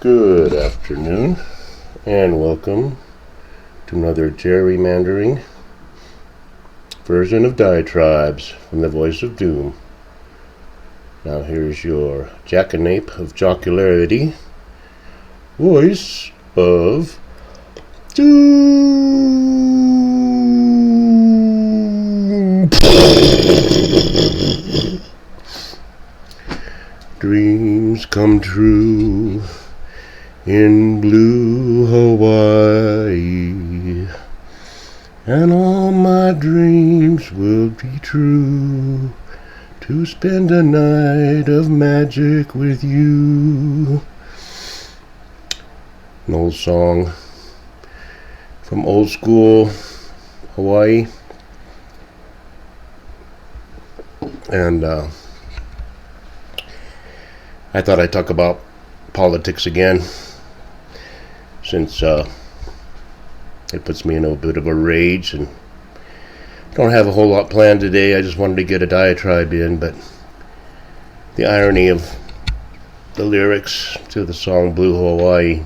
Good afternoon, and welcome to another gerrymandering version of Diatribes from the Voice of Doom. Now here's your jackanape of jocularity, Voice of Doom. Dreams come true in blue Hawaii, and all my dreams will be true, to spend a night of magic with you. An old song from old school Hawaii, and I thought I'd talk about politics again, since it puts me in a bit of a rage, and I don't have a whole lot planned today. I just wanted to get a diatribe in, but the irony of the lyrics to the song Blue Hawaii.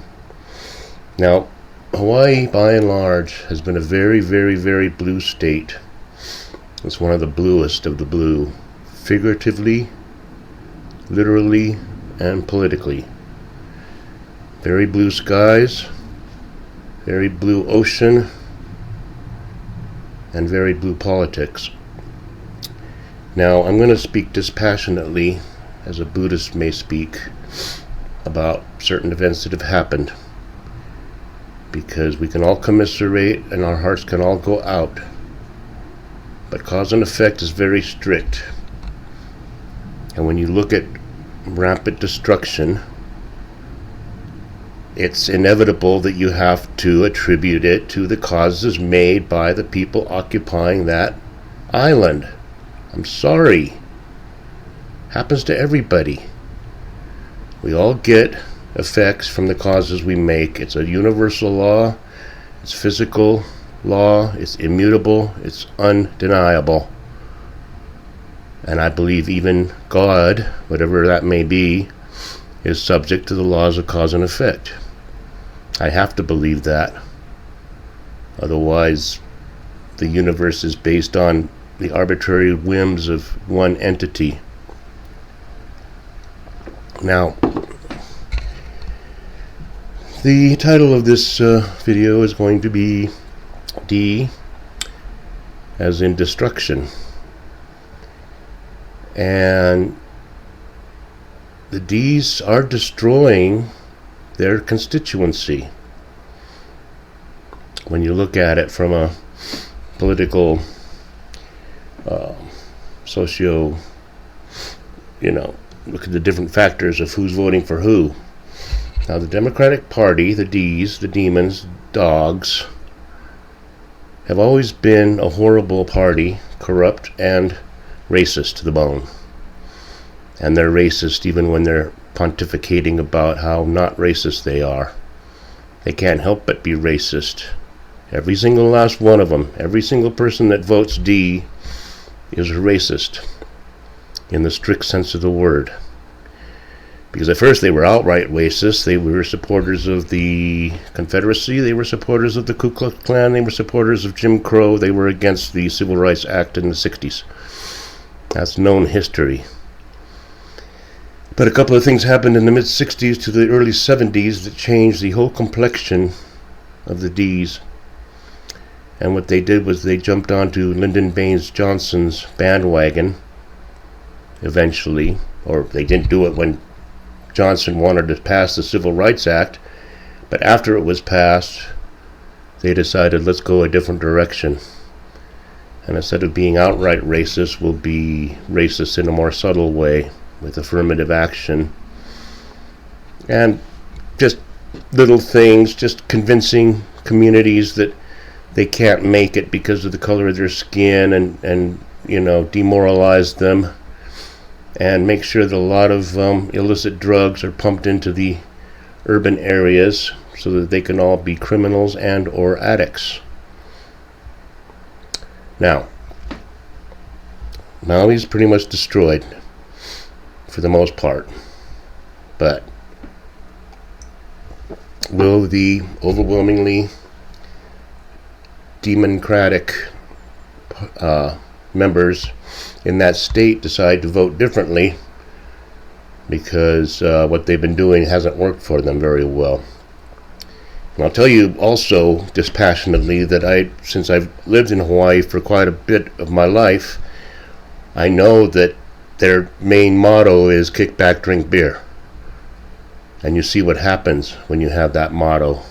Now, Hawaii, by and large, has been a very, very, very blue state. It's one of the bluest of the blue, figuratively, literally, and politically. Very blue skies, very blue ocean, and very blue politics. Now, I'm going to speak dispassionately, as a Buddhist may speak, about certain events that have happened, because we can all commiserate and our hearts can all go out, but cause and effect is very strict. And when you look at rampant destruction, it's inevitable that you have to attribute it to the causes made by the people occupying that island. I'm sorry. Happens to everybody. We all get effects from the causes we make. It's a universal law. It's physical law. It's immutable. It's undeniable. And I believe even God, whatever that may be, is subject to the laws of cause and effect. I have to believe that. Otherwise, the universe is based on the arbitrary whims of one entity. Now, the title of this video is going to be D, as in destruction. And the D's are destroying their constituency. When you look at it from a political, look at the different factors of who's voting for who. Now, the Democratic Party, the D's, the demons, dogs, have always been a horrible party, corrupt and racist to the bone. And they're racist even when they're pontificating about how not racist they are. They can't help but be racist. Every single last one of them, every single person that votes D is a racist in the strict sense of the word. Because at first they were outright racist. They were supporters of the Confederacy, they were supporters of the Ku Klux Klan, they were supporters of Jim Crow, they were against the Civil Rights Act in the 60s. That's known history. But a couple of things happened in the mid-60s to the early 70s that changed the whole complexion of the D's. And what they did was they jumped onto Lyndon Baines Johnson's bandwagon eventually. Or they didn't do it when Johnson wanted to pass the Civil Rights Act, but after it was passed, they decided, let's go a different direction. And instead of being outright racist, we'll be racist in a more subtle way, with affirmative action. And just little things, just convincing communities that they can't make it because of the color of their skin, and demoralize them, and make sure that a lot of illicit drugs are pumped into the urban areas so that they can all be criminals and or addicts. Now, Maui's pretty much destroyed for the most part, but will the overwhelmingly democratic members in that state decide to vote differently, because what they've been doing hasn't worked for them very well. And I'll tell you also dispassionately that since I've lived in Hawaii for quite a bit of my life, I know that their main motto is kick back, drink beer. And you see what happens when you have that motto.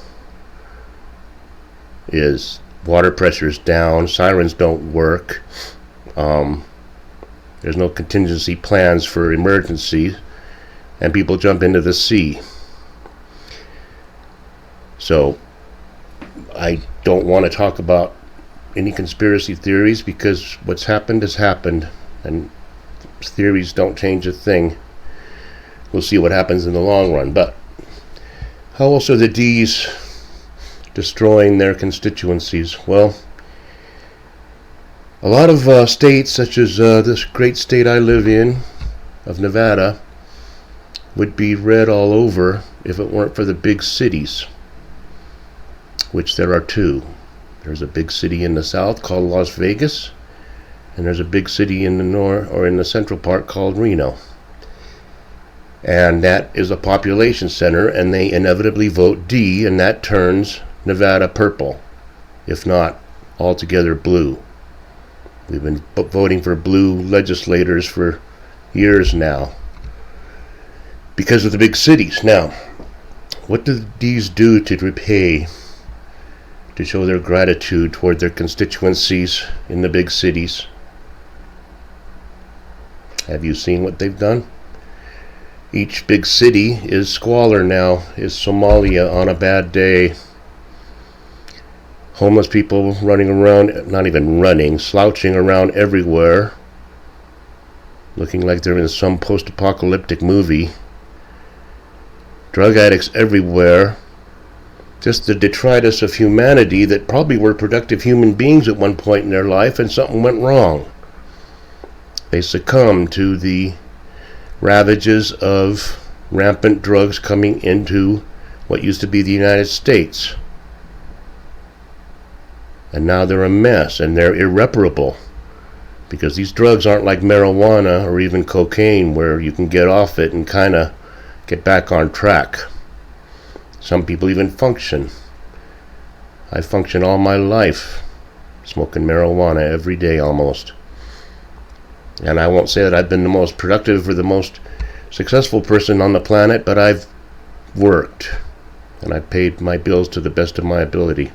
Is water pressure's down, sirens don't work, there's no contingency plans for emergencies, and people jump into the sea. So I don't want to talk about any conspiracy theories, because what's happened has happened, and theories don't change a thing. We'll see what happens in the long run. But how else are the D's destroying their constituencies? Well, a lot of states, such as this great state I live in, of Nevada, would be red all over if it weren't for the big cities, which there are two. There's a big city in the south called Las Vegas, and there's a big city in the north, or in the central part, called Reno. And that is a population center, and they inevitably vote D, and that turns Nevada purple, if not altogether blue. We've been voting for blue legislators for years now because of the big cities. Now, what do these do to repay, to show their gratitude toward their constituencies in the big cities? Have you seen what they've done? Each big city is squalor now, is Somalia on a bad day. Homeless people running around, not even running, slouching around everywhere, looking like they're in some post-apocalyptic movie. Drug addicts everywhere. Just the detritus of humanity that probably were productive human beings at one point in their life, and something went wrong. They succumbed to the ravages of rampant drugs coming into what used to be the United States. And now they're a mess, and they're irreparable, because these drugs aren't like marijuana or even cocaine, where you can get off it and kind of get back on track. Some people even function. I function all my life smoking marijuana every day almost. And I won't say that I've been the most productive or the most successful person on the planet, but I've worked, and I've paid my bills to the best of my ability.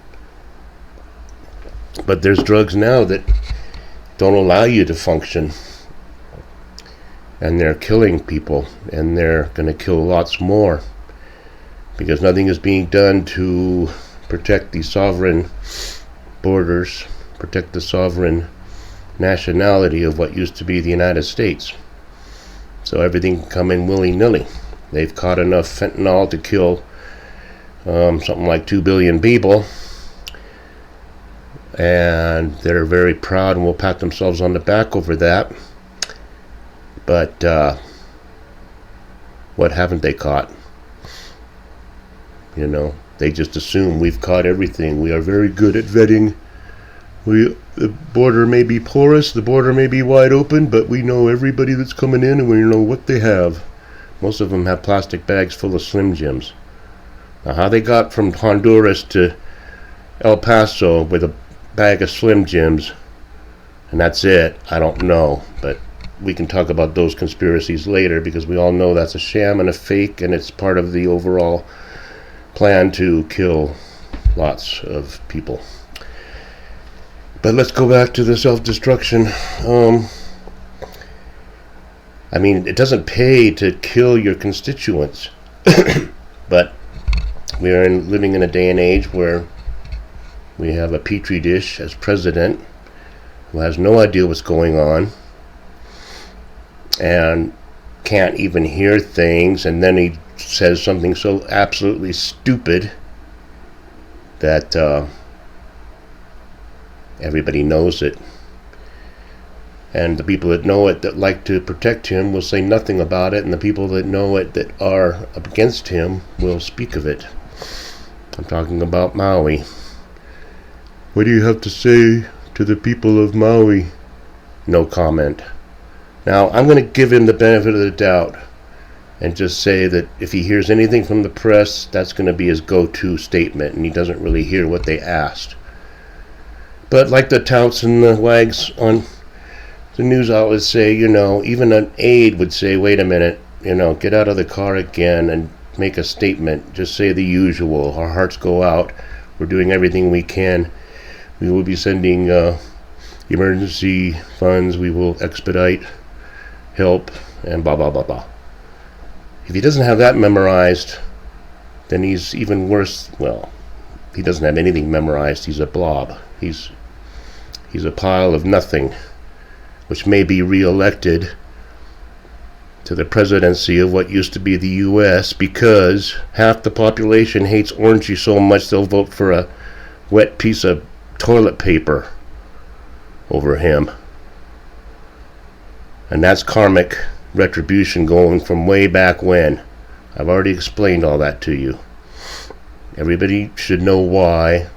But there's drugs now that don't allow you to function, and they're killing people, and they're going to kill lots more, because nothing is being done to protect the sovereign borders, protect the sovereign nationality of what used to be the United States. So everything can come in willy-nilly. They've caught enough fentanyl to kill something like 2 billion people, and they're very proud and will pat themselves on the back over that. But what haven't they caught? You know, they just assume we've caught everything. We are very good at vetting. The border may be porous, the border may be wide open, but we know everybody that's coming in, and we know what they have. Most of them have plastic bags full of Slim Jims. Now, how they got from Honduras to El Paso with a bag of Slim Jims, and that's it, I don't know. But we can talk about those conspiracies later, because we all know that's a sham and a fake, and it's part of the overall plan to kill lots of people. But let's go back to the self-destruction. I mean, it doesn't pay to kill your constituents. But we are living in a day and age where we have a petri dish as president who has no idea what's going on and can't even hear things, and then he says something so absolutely stupid that everybody knows it. And the people that know it, that like to protect him, will say nothing about it, and the people that know it, that are against him, will speak of it. I'm talking about Maui. What do you have to say to the people of Maui? No comment. Now, I'm going to give him the benefit of the doubt and just say that if he hears anything from the press, that's going to be his go-to statement, and he doesn't really hear what they asked. But like the touts and the wags on the news outlets say, even an aide would say, wait a minute, get out of the car again and make a statement. Just say the usual. Our hearts go out. We're doing everything we can. We will be sending emergency funds. We will expedite help and blah, blah, blah, blah. If he doesn't have that memorized, then he's even worse. Well, he doesn't have anything memorized. He's a blob. He's a pile of nothing, which may be re-elected to the presidency of what used to be the U.S. because half the population hates Orangey so much they'll vote for a wet piece of toilet paper over him. And that's karmic retribution going from way back when. I've already explained all that to you. Everybody should know why.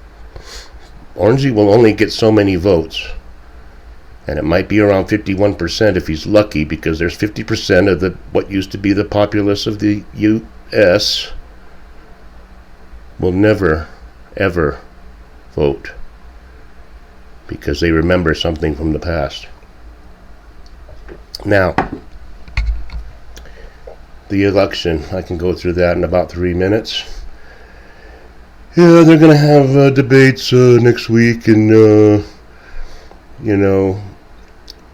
Orangey will only get so many votes. And it might be around 51% if he's lucky, because there's 50% of what used to be the populace of the U.S. will never, ever vote because they remember something from the past. Now, the election, I can go through that in about 3 minutes. Yeah, they're going to have debates next week, and,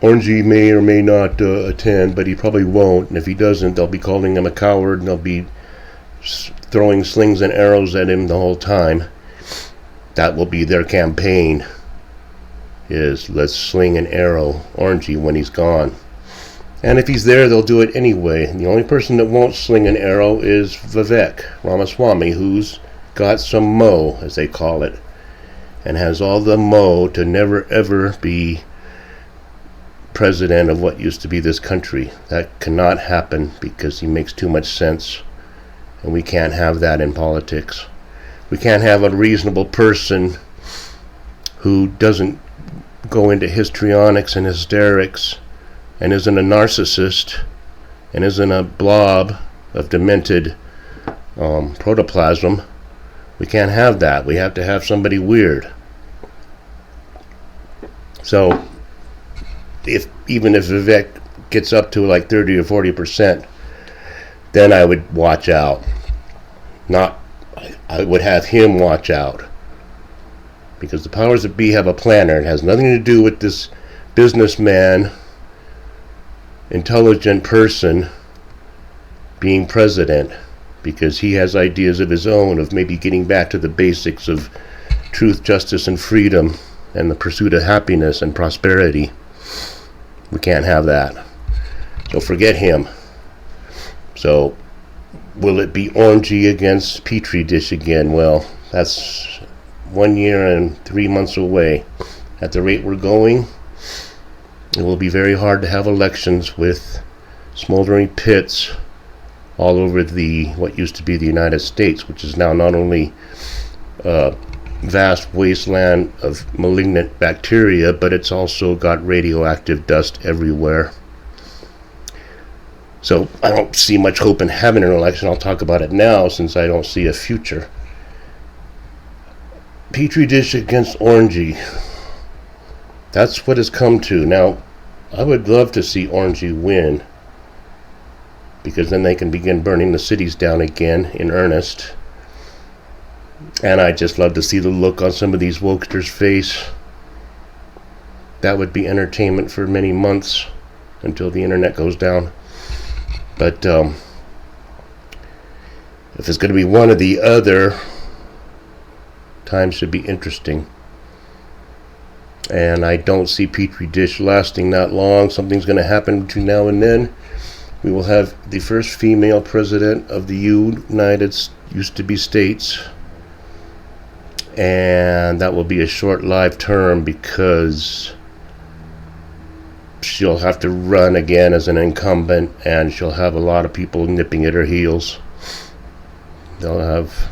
Orangey may or may not attend, but he probably won't. And if he doesn't, they'll be calling him a coward, and they'll be throwing slings and arrows at him the whole time. That will be their campaign, is let's sling an arrow Orangey when he's gone. And if he's there, they'll do it anyway. And the only person that won't sling an arrow is Vivek Ramaswamy, who's got some mo, as they call it, and has all the mo to never ever be president of what used to be this country. That cannot happen because he makes too much sense, and we can't have that in politics. We can't have a reasonable person who doesn't go into histrionics and hysterics and isn't a narcissist and isn't a blob of demented protoplasm. We can't have that. We have to have somebody weird. So even if Vivek gets up to like 30 or 40%, then I would watch out. I would have him watch out. Because the powers that be have a planner. It has nothing to do with this businessman, intelligent person being president. Because he has ideas of his own of maybe getting back to the basics of truth, justice, and freedom, and the pursuit of happiness and prosperity. We can't have that. So forget him. So will it be Orangey against Petri dish again? Well, that's 1 year and 3 months away. At the rate we're going, it will be very hard to have elections with smoldering pits all over what used to be the United States, which is now not only a vast wasteland of malignant bacteria, but it's also got radioactive dust everywhere. So I don't see much hope in having an election. I'll talk about it now since I don't see a future. Petri dish against Orangey. That's what it's come to. Now, I would love to see Orangey win, because then they can begin burning the cities down again in earnest. And I'd just love to see the look on some of these wokesters' face. That would be entertainment for many months until the internet goes down. But if it's going to be one or the other, time should be interesting. And I don't see Petri dish lasting that long. Something's going to happen between now and then. We will have the first female president of the United States. And that will be a short-lived term because she'll have to run again as an incumbent, and she'll have a lot of people nipping at her heels. They'll have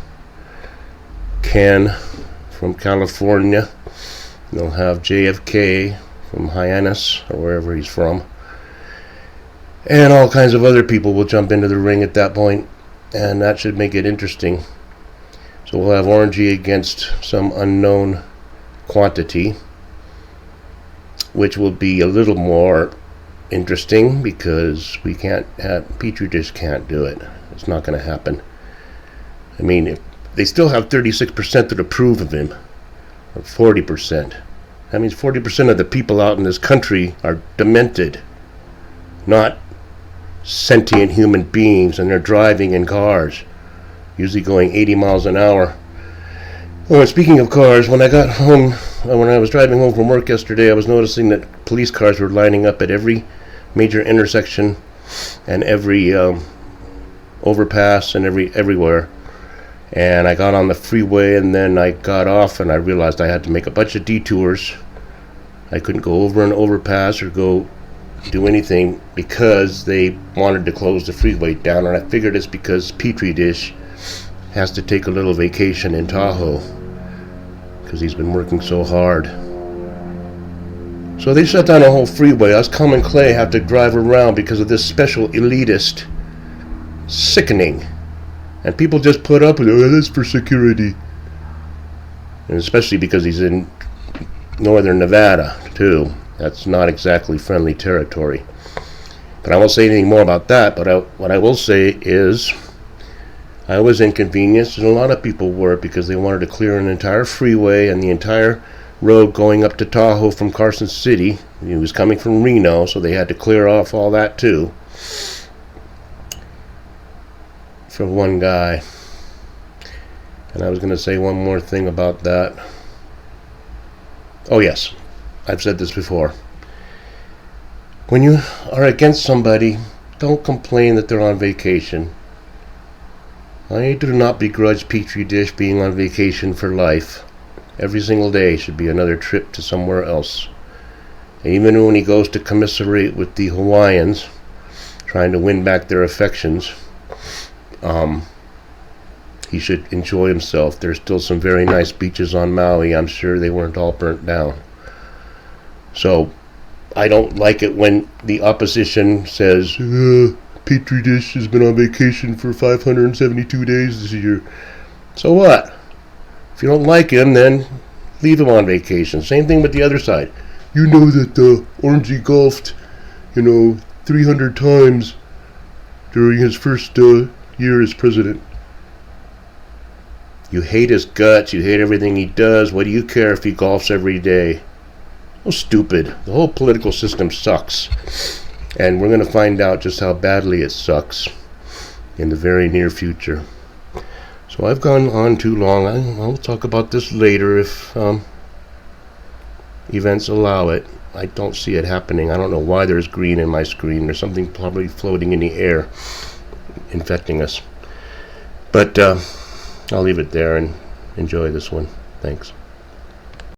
Ken from California. They'll have JFK from Hyannis, or wherever he's from. And all kinds of other people will jump into the ring at that point, and that should make it interesting. So we'll have Orangey against some unknown quantity, which will be a little more interesting because we can't have, Petri dish can't do it. It's not going to happen. I mean, if they still have 36% that approve of him, or 40%. That means 40% of the people out in this country are demented, not sentient human beings, and they're driving in cars, usually going 80 miles an hour. Oh, and speaking of cars, when I got home, when I was driving home from work yesterday, I was noticing that police cars were lining up at every major intersection and every overpass and everywhere. And I got on the freeway, and then I got off, and I realized I had to make a bunch of detours. I couldn't go over an overpass or go do anything because they wanted to close the freeway down, and I figured it's because Petri dish has to take a little vacation in Tahoe because he's been working so hard. So they shut down a whole freeway. Us common clay have to drive around because of this special elitist sickening. And people just put up with it. Oh, that's for security. And especially because he's in northern Nevada, too. That's not exactly friendly territory. But I won't say anything more about that. But what I will say is I was inconvenienced, and a lot of people were, because they wanted to clear an entire freeway and the entire road going up to Tahoe from Carson City. He was coming from Reno, so they had to clear off all that, too. For one guy. And I was going to say one more thing about that. Oh yes, I've said this before. When you are against somebody, don't complain that they're on vacation. I do not begrudge Petri dish being on vacation for life. Every single day should be another trip to somewhere else. And even when he goes to commiserate with the Hawaiians, trying to win back their affections, he should enjoy himself. There's still some very nice beaches on Maui. I'm sure they weren't all burnt down. So I don't like it when the opposition says Petri dish has been on vacation for 572 days this year. So what? If you don't like him, then leave him on vacation. Same thing with the other side. You know that Orangey golfed 300 times during his first year as president. You hate his guts, you hate everything he does. What do you care if he golfs every day? Oh, stupid. The whole political system sucks. And we're going to find out just how badly it sucks in the very near future. So I've gone on too long. I'll talk about this later if events allow it. I don't see it happening. I don't know why there's green in my screen. There's something probably floating in the air infecting us. But I'll leave it there and enjoy this one. Thanks.